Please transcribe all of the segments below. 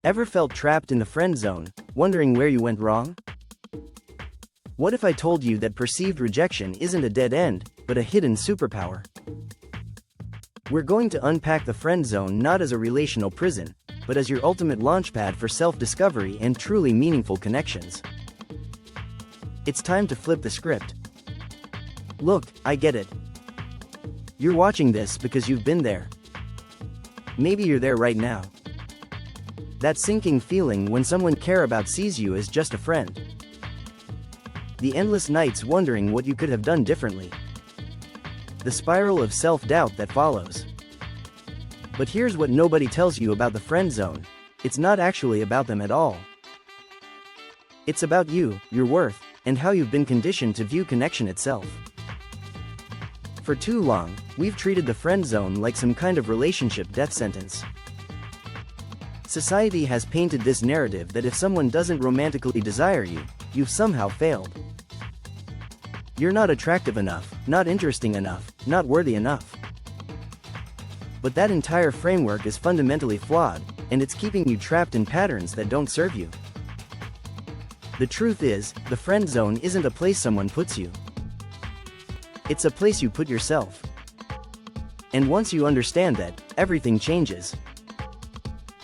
Ever felt trapped in the friend zone, wondering where you went wrong? What if I told you that perceived rejection isn't a dead end, but a hidden superpower? We're going to unpack the friend zone not as a relational prison, but as your ultimate launchpad for self-discovery and truly meaningful connections. It's time to flip the script. Look, I get it. You're watching this because you've been there. Maybe you're there right now. That sinking feeling when someone care about sees you as just a friend. The endless nights wondering what you could have done differently. The spiral of self-doubt that follows. But here's what nobody tells you about the friend zone. It's not actually about them at all. It's about you, your worth, and how you've been conditioned to view connection itself. For too long, we've treated the friend zone like some kind of relationship death sentence. Society has painted this narrative that if someone doesn't romantically desire you, you've somehow failed. You're not attractive enough, not interesting enough, not worthy enough. But that entire framework is fundamentally flawed, and it's keeping you trapped in patterns that don't serve you. The truth is, the friend zone isn't a place someone puts you. It's a place you put yourself. And once you understand that, everything changes.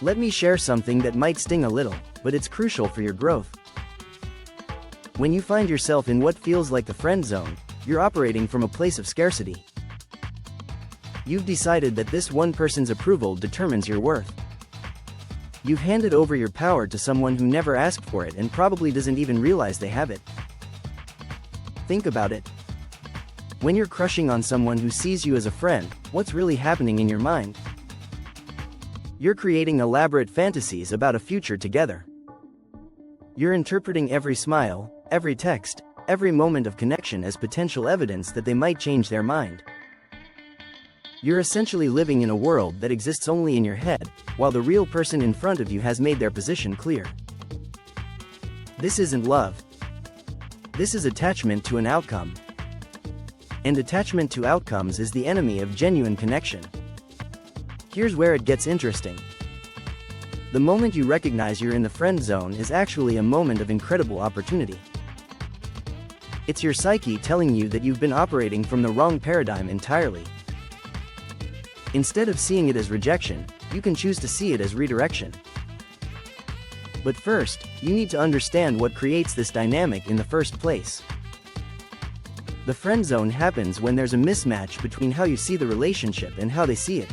Let me share something that might sting a little, but it's crucial for your growth. When you find yourself in what feels like the friend zone, you're operating from a place of scarcity. You've decided that this one person's approval determines your worth. You've handed over your power to someone who never asked for it and probably doesn't even realize they have it. Think about it. When you're crushing on someone who sees you as a friend, what's really happening in your mind? You're creating elaborate fantasies about a future together. You're interpreting every smile, every text, every moment of connection as potential evidence that they might change their mind. You're essentially living in a world that exists only in your head, while the real person in front of you has made their position clear. This isn't love. This is attachment to an outcome. And attachment to outcomes is the enemy of genuine connection. Here's where it gets interesting. The moment you recognize you're in the friend zone is actually a moment of incredible opportunity. It's your psyche telling you that you've been operating from the wrong paradigm entirely. Instead of seeing it as rejection, you can choose to see it as redirection. But first, you need to understand what creates this dynamic in the first place. The friend zone happens when there's a mismatch between how you see the relationship and how they see it.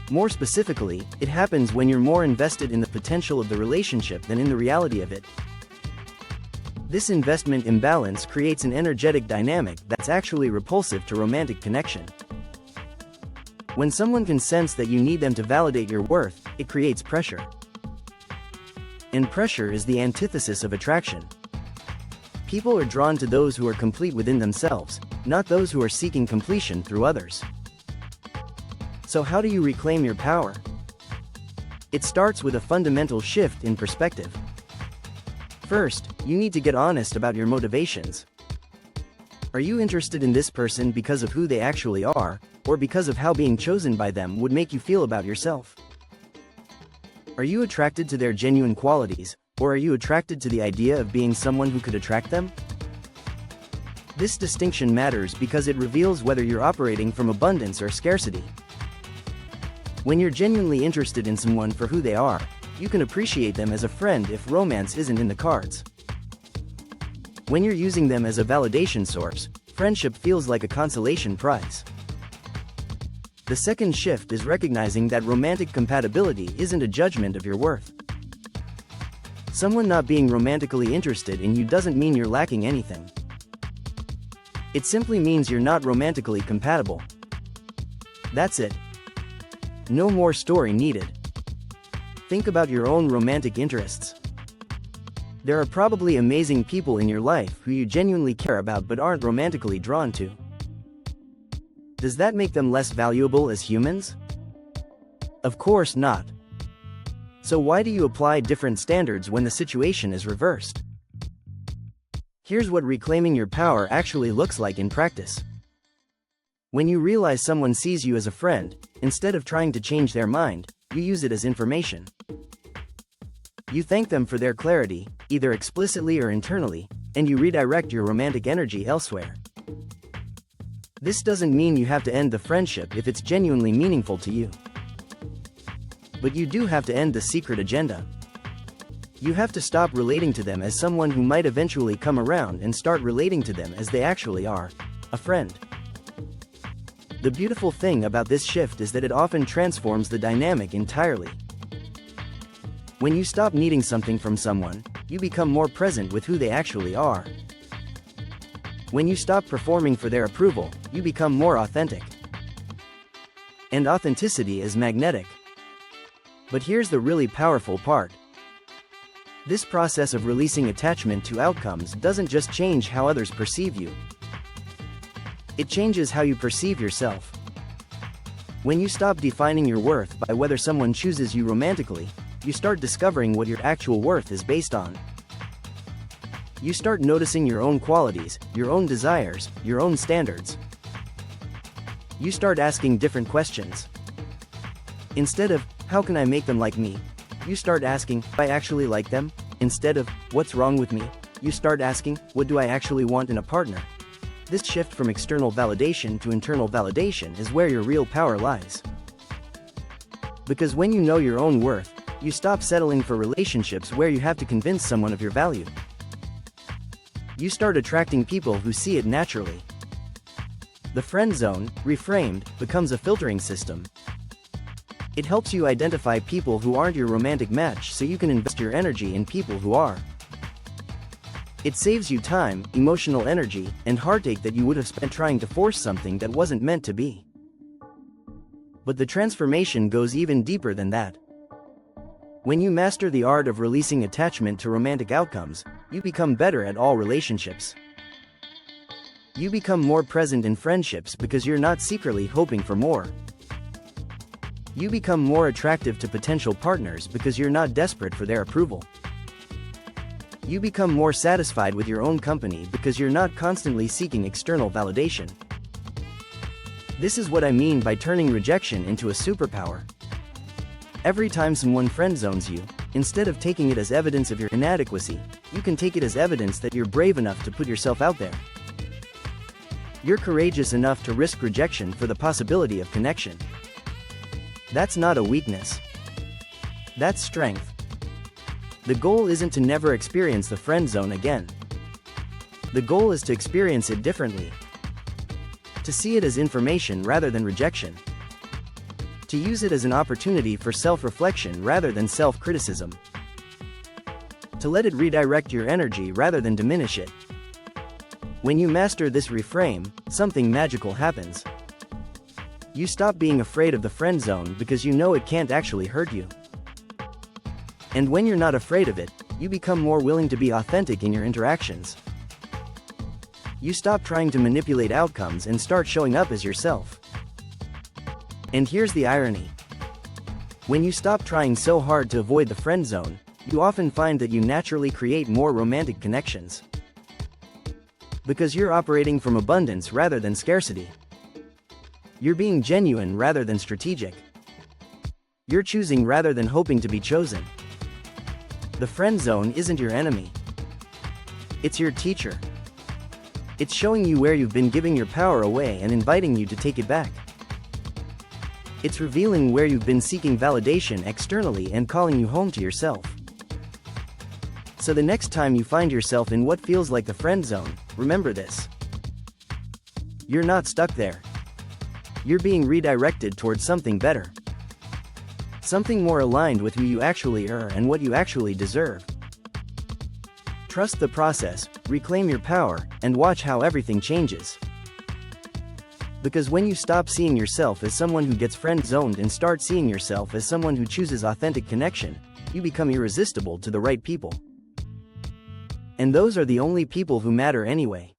More specifically, it happens when you're more invested in the potential of the relationship than in the reality of it. This investment imbalance creates an energetic dynamic that's actually repulsive to romantic connection. When someone can sense that you need them to validate your worth, it creates pressure. And pressure is the antithesis of attraction. People are drawn to those who are complete within themselves, not those who are seeking completion through others. So how do you reclaim your power? It starts with a fundamental shift in perspective. First, you need to get honest about your motivations. Are you interested in this person because of who they actually are, or because of how being chosen by them would make you feel about yourself? Are you attracted to their genuine qualities, or are you attracted to the idea of being someone who could attract them? This distinction matters because it reveals whether you're operating from abundance or scarcity. When you're genuinely interested in someone for who they are, you can appreciate them as a friend if romance isn't in the cards. When you're using them as a validation source, friendship feels like a consolation prize. The second shift is recognizing that romantic compatibility isn't a judgment of your worth. Someone not being romantically interested in you doesn't mean you're lacking anything. It simply means you're not romantically compatible. That's it. No more story needed. Think about your own romantic interests. There are probably amazing people in your life who you genuinely care about but aren't romantically drawn to. Does that make them less valuable as humans? Of course not. So why do you apply different standards when the situation is reversed? Here's what reclaiming your power actually looks like in practice. When you realize someone sees you as a friend, instead of trying to change their mind, you use it as information. You thank them for their clarity, either explicitly or internally, and you redirect your romantic energy elsewhere. This doesn't mean you have to end the friendship if it's genuinely meaningful to you. But you do have to end the secret agenda. You have to stop relating to them as someone who might eventually come around and start relating to them as they actually are, a friend. The beautiful thing about this shift is that it often transforms the dynamic entirely. When you stop needing something from someone, you become more present with who they actually are. When you stop performing for their approval, you become more authentic. And authenticity is magnetic. But here's the really powerful part. This process of releasing attachment to outcomes doesn't just change how others perceive you. It changes how you perceive yourself. When you stop defining your worth by whether someone chooses you romantically, you start discovering what your actual worth is based on. You start noticing your own qualities, your own desires, your own standards. You start asking different questions. Instead of, how can I make them like me? You start asking, do I actually like them? Instead of, what's wrong with me? You start asking, what do I actually want in a partner? This shift from external validation to internal validation is where your real power lies. Because when you know your own worth, you stop settling for relationships where you have to convince someone of your value. You start attracting people who see it naturally. The friend zone, reframed, becomes a filtering system. It helps you identify people who aren't your romantic match so you can invest your energy in people who are. It saves you time, emotional energy, and heartache that you would have spent trying to force something that wasn't meant to be. But the transformation goes even deeper than that. When you master the art of releasing attachment to romantic outcomes, you become better at all relationships. You become more present in friendships because you're not secretly hoping for more. You become more attractive to potential partners because you're not desperate for their approval. You become more satisfied with your own company because you're not constantly seeking external validation. This is what I mean by turning rejection into a superpower. Every time someone friend zones you, instead of taking it as evidence of your inadequacy, you can take it as evidence that you're brave enough to put yourself out there. You're courageous enough to risk rejection for the possibility of connection. That's not a weakness. That's strength. The goal isn't to never experience the friend zone again. The goal is to experience it differently. To see it as information rather than rejection. To use it as an opportunity for self-reflection rather than self-criticism. To let it redirect your energy rather than diminish it. When you master this reframe, something magical happens. You stop being afraid of the friend zone because you know it can't actually hurt you. And when you're not afraid of it, you become more willing to be authentic in your interactions. You stop trying to manipulate outcomes and start showing up as yourself. And here's the irony. When you stop trying so hard to avoid the friend zone, you often find that you naturally create more romantic connections. Because you're operating from abundance rather than scarcity. You're being genuine rather than strategic. You're choosing rather than hoping to be chosen. The friend zone isn't your enemy. It's your teacher. It's showing you where you've been giving your power away and inviting you to take it back. It's revealing where you've been seeking validation externally and calling you home to yourself. So the next time you find yourself in what feels like the friend zone, remember this. You're not stuck there. You're being redirected towards something better. Something more aligned with who you actually are and what you actually deserve. Trust the process, reclaim your power, and watch how everything changes. Because when you stop seeing yourself as someone who gets friend-zoned and start seeing yourself as someone who chooses authentic connection, you become irresistible to the right people. And those are the only people who matter anyway.